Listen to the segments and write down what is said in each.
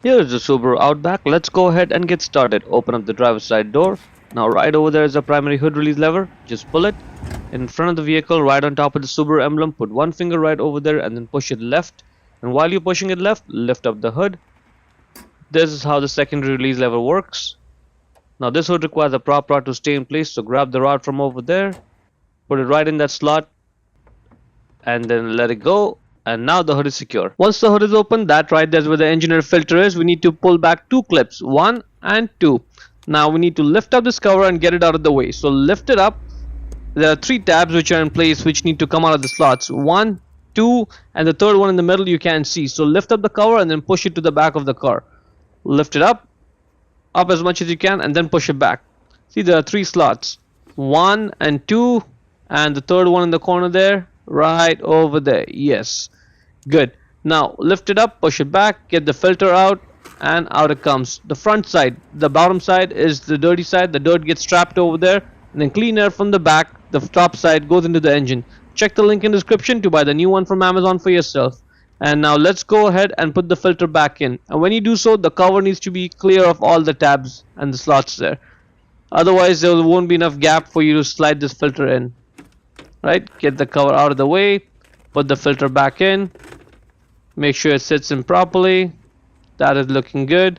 Here's the Subaru Outback. Let's go ahead and get started. Open up the driver's side door. Now right over there is a primary hood release lever. Just pull it. In front of the vehicle, right on top of the Subaru emblem, put one finger right over there and then push it left. And while you're pushing it left, lift up the hood. This is how the secondary release lever works. Now this hood requires a prop rod to stay in place, so grab the rod from over there, put it right in that slot, and then let it go. And now the hood is secure. Once the hood is open, that right there's where the engine air filter is. We need to pull back two clips, 1 and 2. Now we need to lift up this cover and get it out of the way. So lift it up. There are 3 tabs which are in place which need to come out of the slots. 1, 2, and the third one in the middle you can't see. So lift up the cover and then push it to the back of the car. Lift it up as much as you can, and then push it back. See, there are 3 slots, 1 and 2, and the third one in the corner there, right over there. Yes, good. Now lift it up, push it back, get the filter out, and out it comes. The front side, the bottom side is the dirty side. The dirt gets trapped over there, and then clean air from the back, the top side, goes into the engine. Check the link in the description to buy the new one from Amazon for yourself. And now let's go ahead and put the filter back in. And when you do so, the cover needs to be clear of all the tabs and the slots there. Otherwise there won't be enough gap for you to slide this filter in. Right, get the cover out of the way, put the filter back in, make sure it sits in properly. That is looking good.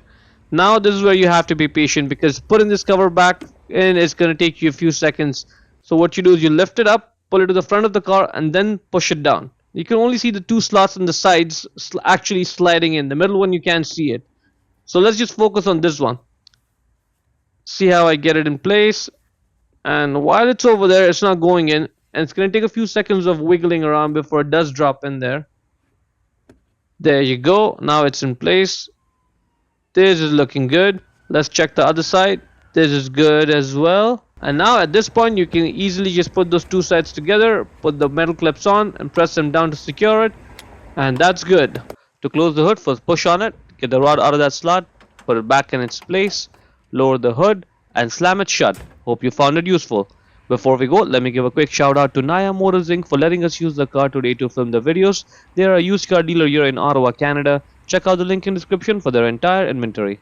Now this is where you have to be patient, because putting this cover back in is going to take you a few seconds. So what you do is you lift it up, pull it to the front of the car, and then push it down. You can only see the 2 slots on the sides actually sliding in. The middle one you can't see it. So let's just focus on this one. See how I get it in place. And while it's over there, it's not going in. And it's going to take a few seconds of wiggling around before it does drop in there. There you go. Now it's in place. This is looking good. Let's check the other side. This is good as well. And now at this point you can easily just put those 2 sides together, put the metal clips on and press them down to secure it, and that's good. To close the hood, first push on it, get the rod out of that slot, put it back in its place, lower the hood and slam it shut. Hope you found it useful. Before we go, let me give a quick shout out to Naya Motors Inc. for letting us use the car today to film the videos. They are a used car dealer here in Ottawa, Canada. Check out the link in the description for their entire inventory.